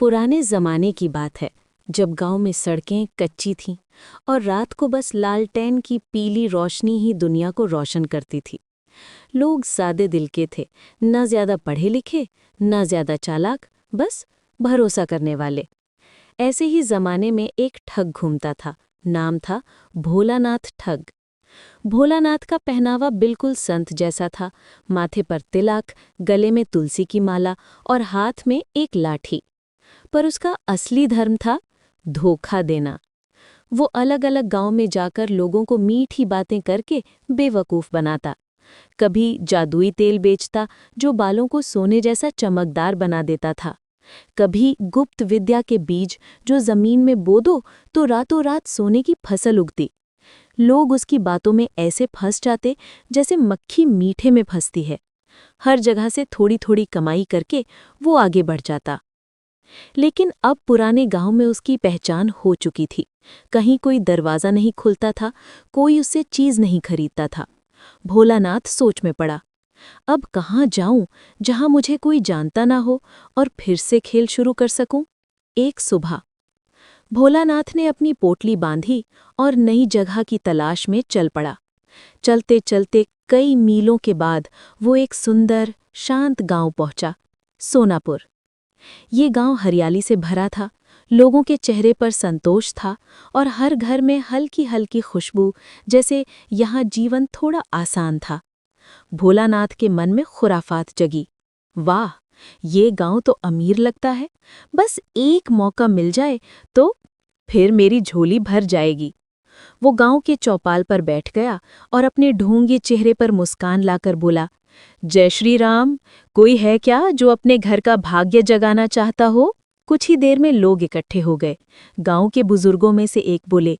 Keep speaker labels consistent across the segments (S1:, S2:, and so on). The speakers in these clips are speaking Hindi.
S1: पुराने ज़माने की बात है, जब गांव में सड़कें कच्ची थीं और रात को बस लालटेन की पीली रोशनी ही दुनिया को रोशन करती थी। लोग सादे दिल के थे, न ज्यादा पढ़े लिखे, न ज्यादा चालाक, बस भरोसा करने वाले। ऐसे ही जमाने में एक ठग घूमता था। नाम था भोलानाथ ठग। भोलानाथ का पहनावा बिल्कुल संत जैसा था। माथे पर तिलक, गले में तुलसी की माला और हाथ में एक लाठी। पर उसका असली धर्म था धोखा देना। वो अलग अलग गांव में जाकर लोगों को मीठी बातें करके बेवकूफ बनाता। कभी जादुई तेल बेचता जो बालों को सोने जैसा चमकदार बना देता था। कभी गुप्त विद्या के बीज जो जमीन में बो दो तो रातों रात सोने की फसल उगती। लोग उसकी बातों में ऐसे फंस जाते जैसे मक्खी मीठे में फंसती है। हर जगह से थोड़ी थोड़ी कमाई करके वो आगे बढ़ जाता। लेकिन अब पुराने गांव में उसकी पहचान हो चुकी थी। कहीं कोई दरवाज़ा नहीं खुलता था, कोई उससे चीज़ नहीं खरीदता था। भोलानाथ सोच में पड़ा, अब कहाँ जाऊं जहां मुझे कोई जानता ना हो और फिर से खेल शुरू कर सकूं। एक सुबह भोलानाथ ने अपनी पोटली बांधी और नई जगह की तलाश में चल पड़ा। चलते चलते कई मीलों के बाद वो एक सुंदर शांत गांव पहुंचा, सोनापुर। ये गांव हरियाली से भरा था, लोगों के चेहरे पर संतोष था और हर घर में हल्की हल्की खुशबू, जैसे यहाँ जीवन थोड़ा आसान था। भोलानाथ के मन में खुराफात जगी। वाह, ये गांव तो अमीर लगता है। बस एक मौका मिल जाए तो फिर मेरी झोली भर जाएगी। वो गांव के चौपाल पर बैठ गया और अपने ढूंढे चेहरे पर मुस्कान लाकर बोला, जय श्री राम। कोई है क्या जो अपने घर का भाग्य जगाना चाहता हो? कुछ ही देर में लोग इकट्ठे हो गए। गांव के बुजुर्गों में से एक बोले,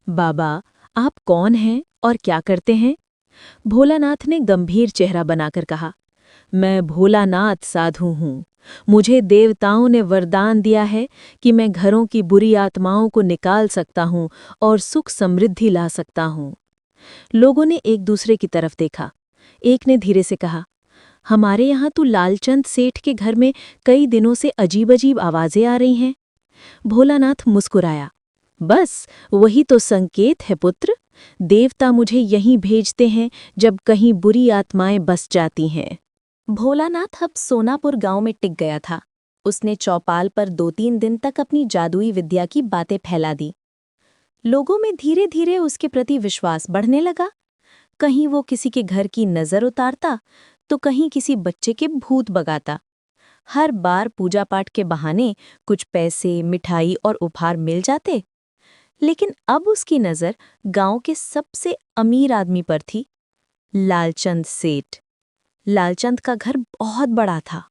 S1: बाबा, आप कौन हैं और क्या करते हैं? भोलानाथ ने गंभीर चेहरा बनाकर कहा, मैं भोलानाथ साधु हूँ। मुझे देवताओं ने वरदान दिया है कि मैं घरों की बुरी आत्माओं को निकाल सकता हूँ और सुख समृद्धि ला सकता हूँ। लोगों ने एक दूसरे की तरफ देखा। एक ने धीरे से कहा, हमारे यहाँ तो लालचंद सेठ के घर में कई दिनों से अजीब अजीब आवाजें आ रही हैं। भोलानाथ मुस्कुराया, बस वही तो संकेत है पुत्र। देवता मुझे यहीं भेजते हैं जब कहीं बुरी आत्माएं बस जाती हैं। भोलानाथ अब सोनापुर गांव में टिक गया था। उसने चौपाल पर 2-3 दिन तक अपनी जादुई विद्या की बातें फैला दी। लोगों में धीरे धीरे उसके प्रति विश्वास बढ़ने लगा। कहीं वो किसी के घर की नज़र उतारता तो कहीं किसी बच्चे के भूत भगाता। हर बार पूजा पाठ के बहाने कुछ पैसे, मिठाई और उपहार मिल जाते। लेकिन अब उसकी नज़र गांव के सबसे अमीर आदमी पर थी, लालचंद सेठ। लालचंद का घर बहुत बड़ा था।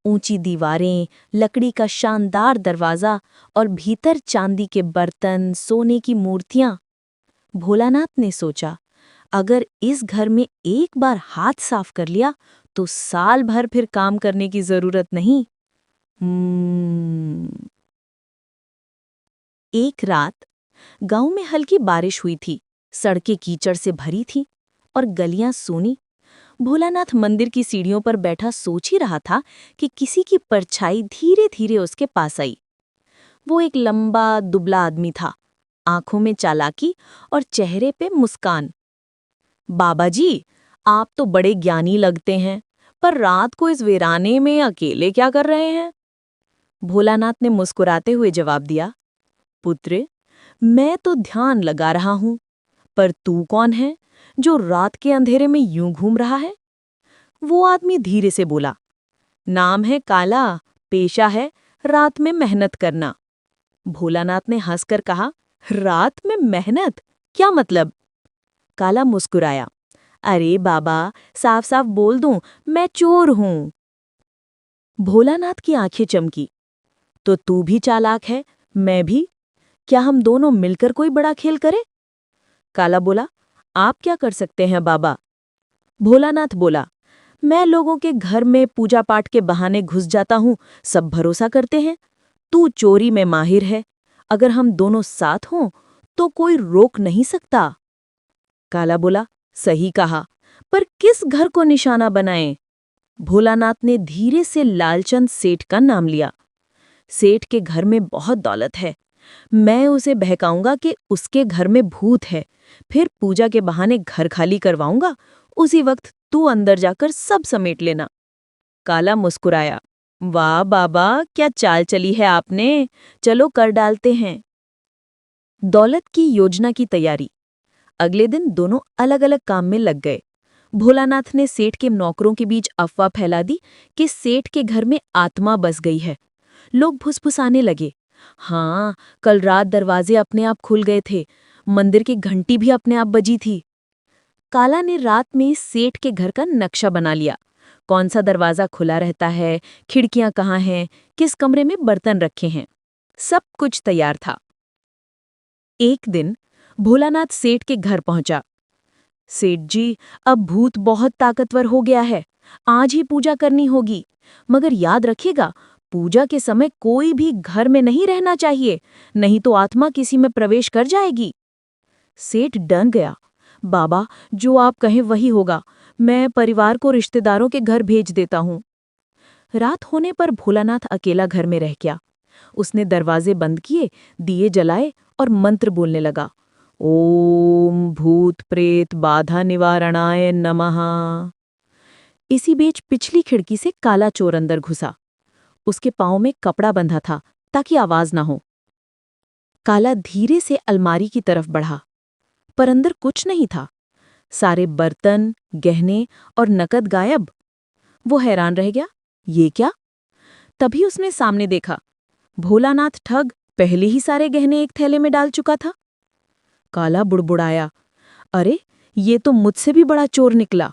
S1: ऊंची दीवारें, लकड़ी का शानदार दरवाज़ा और भीतर चांदी के बर्तन, सोने की मूर्तियां। भोलानाथ ने सोचा, अगर इस घर में एक बार हाथ साफ कर लिया तो साल भर फिर काम करने की जरूरत नहीं। एक रात गांव में हल्की बारिश हुई थी। सड़कें कीचड़ से भरी थीं और गलियां सूनी। भोलानाथ मंदिर की सीढ़ियों पर बैठा सोच ही रहा था कि किसी की परछाई धीरे धीरे उसके पास आई। वो एक लंबा दुबला आदमी था, आंखों में चालाकी और चेहरे पे मुस्कान। बाबा जी, आप तो बड़े ज्ञानी लगते हैं, पर रात को इस वीराने में अकेले क्या कर रहे हैं? भोलानाथ ने मुस्कुराते हुए जवाब दिया, पुत्र, मैं तो ध्यान लगा रहा हूं, पर तू कौन है जो रात के अंधेरे में यूं घूम रहा है? वो आदमी धीरे से बोला, नाम है काला, पेशा है रात में मेहनत करना। भोलानाथ ने हंसकर कहा, रात में मेहनत? क्या मतलब? काला मुस्कुराया, अरे बाबा, साफ साफ बोल दूं, मैं चोर हूं। भोलानाथ की आंखें चमकी, तो तू भी चालाक है, मैं भी। क्या हम दोनों मिलकर कोई बड़ा खेल करें? काला बोला, आप क्या कर सकते हैं बाबा? भोलानाथ बोला, मैं लोगों के घर में पूजा पाठ के बहाने घुस जाता हूं, सब भरोसा करते हैं। तू चोरी में माहिर है, अगर हम दोनों साथ हों तो कोई रोक नहीं सकता। काला बोला, सही कहा, पर किस घर को निशाना बनाएं? भोलानाथ ने धीरे से लालचंद सेठ का नाम लिया। सेठ के घर में बहुत दौलत है। मैं उसे बहकाऊंगा कि उसके घर में भूत है, फिर पूजा के बहाने घर खाली करवाऊंगा। उसी वक्त तू अंदर जाकर सब समेट लेना। काला मुस्कुराया। वाह बाबा, क्या चाल चली है आपने। चलो कर डालते हैं। दौलत की योजना की तैयारी। अगले दिन दोनों अलग अलग काम में लग गए। भोलानाथ ने सेठ के नौकरों के बीच अफवाह फैला दी कि सेठ के घर में आत्मा बस गई है। लोग फुसफुसाने लगे। हाँ, कल रात दरवाजे अपने आप खुल गए थे, मंदिर की घंटी भी अपने आप बजी थी। काला ने रात में सेठ के घर का नक्शा बना लिया। कौन सा दरवाजा खुला रहता है, खिड़कियां कहाँ हैं, किस कमरे में बर्तन रखे हैं, सब कुछ तैयार था। एक दिन भोलानाथ सेठ के घर पहुंचा। सेठ जी, अब भूत बहुत ताकतवर हो गया है, आज ही पूजा करनी होगी। मगर याद रखिएगा, पूजा के समय कोई भी घर में नहीं रहना चाहिए, नहीं तो आत्मा किसी में प्रवेश कर जाएगी। सेठ डर गया। बाबा, जो आप कहें वही होगा। मैं परिवार को रिश्तेदारों के घर भेज देता हूँ। रात होने पर भोलानाथ अकेला घर में रह गया। उसने दरवाजे बंद किए, दिए जलाए और मंत्र बोलने लगा। ओम भूत प्रेत बाधा निवारणाय नमः। इसी बीच पिछली खिड़की से काला चोर अंदर घुसा। उसके पांव में कपड़ा बंधा था ताकि आवाज ना हो। काला धीरे से अलमारी की तरफ बढ़ा, पर अंदर कुछ नहीं था। सारे बर्तन, गहने और नकद गायब। वो हैरान रह गया, ये क्या? तभी उसने सामने देखा। भोलानाथ ठग पहले ही सारे गहने एक थैले में डाल चुका था। काला बुड़बुड़ाया, अरे ये तो मुझसे भी बड़ा चोर निकला।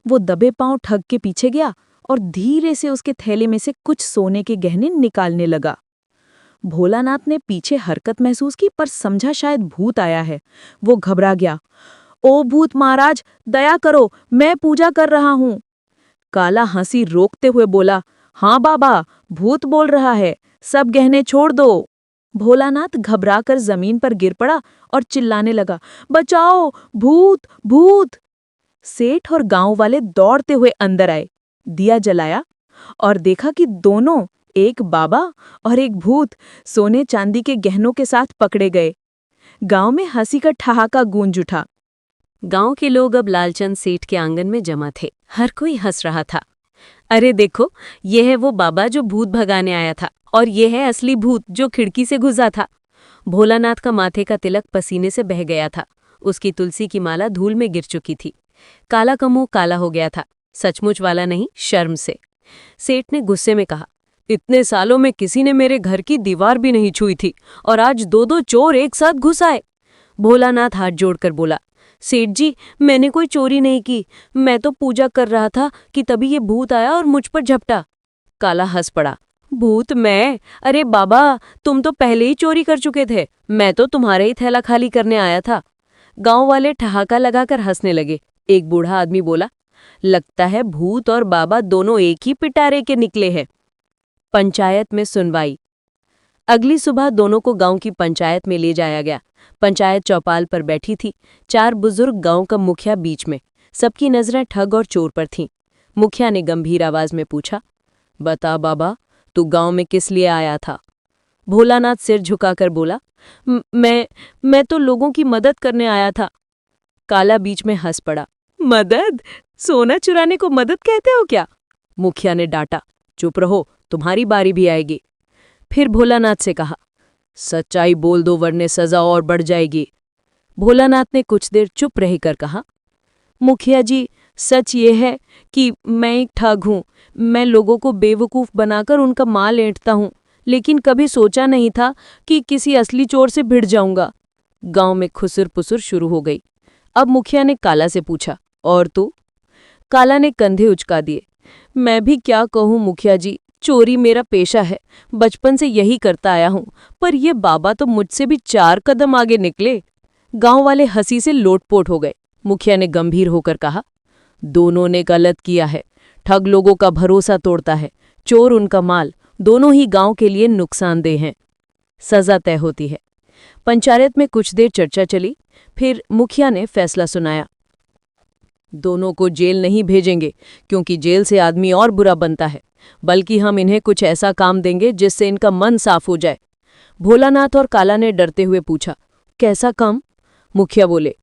S1: वो दबे पांव ठग के पीछे गया और धीरे से उसके थैले में से कुछ सोने के गहने निकालने लगा। भोलानाथ ने पीछे हरकत महसूस की, पर समझा शायद भूत आया है। वो घबरा गया। ओ भूत महाराज, दया करो, मैं पूजा कर रहा हूं। काला हंसी रोकते हुए बोला, हाँ बाबा, भूत बोल रहा है, सब गहने छोड़ दो। भोलानाथ घबराकर जमीन पर गिर पड़ा और चिल्लाने लगा, बचाओ, भूत भूत। सेठ और गांव वाले दौड़ते हुए अंदर आए, दिया जलाया और देखा कि दोनों, एक बाबा और एक भूत, सोने चांदी के गहनों के साथ पकड़े गए। गांव में हंसी का ठहाका गूंज उठा। गांव के लोग अब लालचंद सेठ के आंगन में जमा थे। हर कोई हंस रहा था। अरे देखो, ये है वो बाबा जो भूत भगाने आया था, और ये है असली भूत जो खिड़की से घुसा था। भोलानाथ का माथे का तिलक पसीने से बह गया था। उसकी तुलसी की माला धूल में गिर चुकी थी। काला का मुंह काला हो गया था, सचमुच वाला नहीं, शर्म से। सेठ ने गुस्से में कहा, इतने सालों में किसी ने मेरे घर की दीवार भी नहीं छुई थी, और आज दो दो चोर एक साथ घुस आए। भोलानाथ हाथ जोड़कर बोला, सेठ जी, मैंने कोई चोरी नहीं की, मैं तो पूजा कर रहा था कि तभी ये भूत आया और मुझ पर झपटा। काला हंस पड़ा, भूत मैं? अरे बाबा, तुम तो पहले ही चोरी कर चुके थे, मैं तो तुम्हारे ही थैला खाली करने आया था। गांव वाले ठहाका लगाकर हंसने लगे। एक बूढ़ा आदमी बोला, लगता है भूत और बाबा दोनों एक ही पिटारे के निकले हैं। पंचायत में सुनवाई। अगली सुबह दोनों को गांव की पंचायत में ले जाया गया। पंचायत चौपाल पर बैठी थी, चार बुजुर्ग, गांव का मुखिया बीच में। सबकी नजरें ठग और चोर पर थीं। मुखिया ने गंभीर आवाज में पूछा, बता बाबा, तू गांव में किस लिए आया था? भोलानाथ सिर झुकाकर बोला, मैं तो लोगों की मदद करने आया था। काला बीच में हंस पड़ा, मदद? सोना चुराने को मदद कहते हो क्या? मुखिया ने डांटा, चुप रहो, तुम्हारी बारी भी आएगी। फिर भोलानाथ से कहा, सच्चाई बोल दो वरने सजा और बढ़ जाएगी। भोलानाथ ने कुछ देर चुप रहकर कहा, मुखिया जी, सच ये है कि मैं एक ठग हूँ। मैं लोगों को बेवकूफ़ बनाकर उनका माल ऐंठता हूँ, लेकिन कभी सोचा नहीं था कि किसी असली चोर से भिड़ जाऊंगा। गांव में खुसर-पुसर शुरू हो गई। अब मुखिया ने काला से पूछा, और तू? काला ने कंधे उचका दिए, मैं भी क्या कहूँ मुखिया जी, चोरी मेरा पेशा है, बचपन से यही करता आया हूँ, पर ये बाबा तो मुझसे भी 4 कदम आगे निकले। गांव वाले हंसी से लोटपोट हो गए। मुखिया ने गंभीर होकर कहा, दोनों ने गलत किया है। ठग लोगों का भरोसा तोड़ता है, चोर उनका माल, दोनों ही गांव के लिए नुकसानदेह हैं। सजा तय होती है। पंचायत में कुछ देर चर्चा चली, फिर मुखिया ने फैसला सुनाया, दोनों को जेल नहीं भेजेंगे, क्योंकि जेल से आदमी और बुरा बनता है।
S2: बल्कि हम इन्हें कुछ ऐसा काम देंगे जिससे इनका मन साफ हो जाए। भोलानाथ और काला ने डरते हुए पूछा, कैसा काम? मुखिया बोले,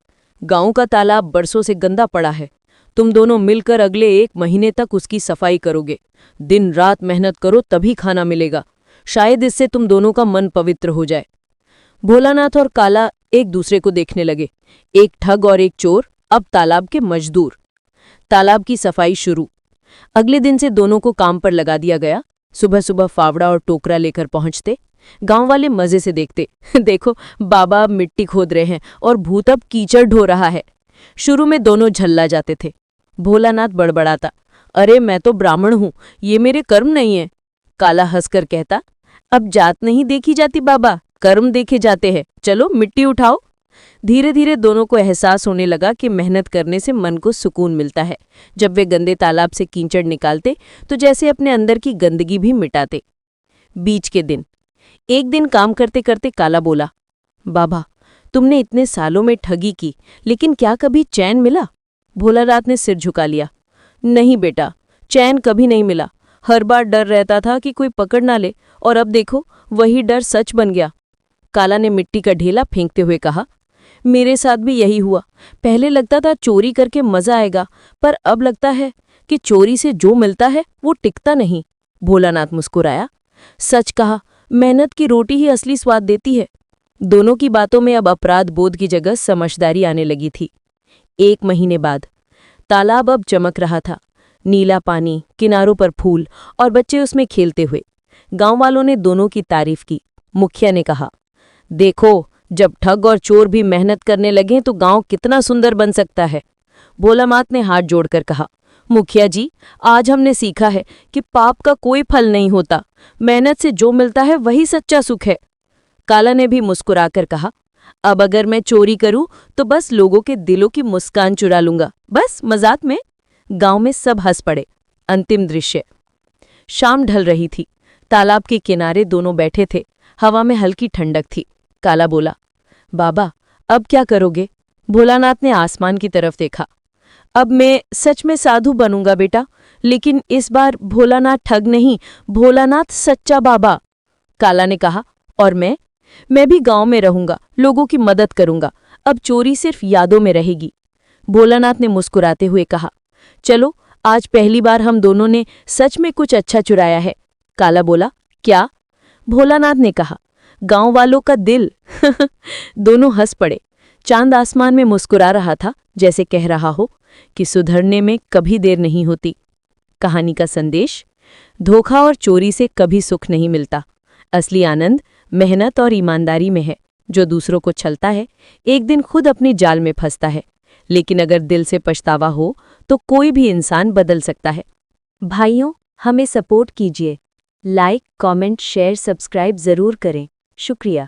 S2: गांव का तालाब बरसों से गंदा पड़ा है। तुम दोनों मिलकर अगले 1 महीने तक उसकी सफाई करोगे। दिन रात मेहनत करो तभी खाना मिलेगा। शायद इससे तुम दोनों का मन पवित्र हो जाए। भोलानाथ और काला एक दूसरे को देखने लगे। एक ठग और एक चोर, अब तालाब के मजदूर। तालाब की सफाई शुरू। अगले दिन से दोनों को काम पर लगा दिया गया। सुबह सुबह फावड़ा और टोकरा लेकर पहुंचते। गांव वाले मजे से देखते, देखो बाबा अब मिट्टी खोद रहे हैं और भूत अब कीचड़ ढो रहा है। शुरू में दोनों झल्ला जाते थे। भोलानाथ बड़बड़ाता, अरे मैं तो ब्राह्मण हूं, ये मेरे कर्म नहीं है। काला हंसकर कहता, अब जात नहीं देखी जाती बाबा, कर्म देखे जाते हैं, चलो मिट्टी उठाओ। धीरे धीरे दोनों को एहसास होने लगा कि मेहनत करने से मन को सुकून मिलता है। जब वे गंदे तालाब से कीचड़ निकालते तो जैसे अपने अंदर की गंदगी भी मिटाते। बीच के दिन एक दिन काम करते करते काला बोला, बाबा तुमने इतने सालों में ठगी की, लेकिन क्या कभी चैन मिला? भोलानाथ ने सिर झुका लिया, नहीं बेटा, चैन कभी नहीं मिला। हर बार डर रहता था कि कोई पकड़ ना ले, और अब देखो वही डर सच बन गया। काला ने मिट्टी का ढेला फेंकते हुए कहा, मेरे साथ भी यही हुआ। पहले लगता था चोरी करके मजा आएगा, पर अब लगता है कि चोरी से जो मिलता है वो टिकता नहीं। भोलानाथ मुस्कुराया, सच कहा, मेहनत की रोटी ही असली स्वाद देती है। दोनों की बातों में अब अपराध बोध की जगह समझदारी आने लगी थी। 1 महीने बाद तालाब अब चमक रहा था। नीला पानी, किनारों पर फूल और बच्चे उसमें खेलते हुए। गांव वालों ने दोनों की तारीफ की। मुखिया ने कहा, देखो जब ठग और चोर भी मेहनत करने लगे तो गांव कितना सुंदर बन सकता है। भोलानाथ ने हाथ जोड़कर कहा, मुखिया जी, आज हमने सीखा है कि पाप का कोई फल नहीं होता। मेहनत से जो मिलता है वही सच्चा सुख है। काला ने भी मुस्कुराकर कहा, अब अगर मैं चोरी करूं तो बस लोगों के दिलों की मुस्कान चुरा लूंगा, बस मजाक में। गांव में सब हंस पड़े। अंतिम दृश्य। शाम ढल रही थी। तालाब के किनारे दोनों बैठे थे। हवा में हल्की ठंडक थी। काला बोला, बाबा अब क्या करोगे? भोलानाथ ने आसमान की तरफ देखा, अब मैं सच में साधु बनूंगा बेटा, लेकिन इस बार भोलानाथ ठग नहीं, भोलानाथ सच्चा बाबा। काला ने कहा, और मैं भी गांव में रहूंगा, लोगों की मदद करूंगा। अब चोरी सिर्फ यादों में रहेगी। भोलानाथ ने मुस्कुराते हुए कहा, चलो आज पहली बार हम दोनों ने सच में कुछ अच्छा चुराया है। काला बोला, क्या? भोलानाथ ने कहा, गांव वालों का दिल। दोनों हंस पड़े। चांद आसमान में मुस्कुरा रहा था, जैसे कह रहा हो कि सुधरने में कभी देर नहीं होती। कहानी का संदेश, धोखा और चोरी से कभी सुख नहीं मिलता। असली आनंद मेहनत और ईमानदारी में है। जो दूसरों को छलता है, एक दिन खुद अपनी जाल में फंसता है। लेकिन अगर दिल से पछतावा हो तो कोई भी इंसान बदल सकता है। भाइयों, हमें सपोर्ट कीजिए। लाइक, कमेंट, शेयर, सब्सक्राइब जरूर करें। शुक्रिया।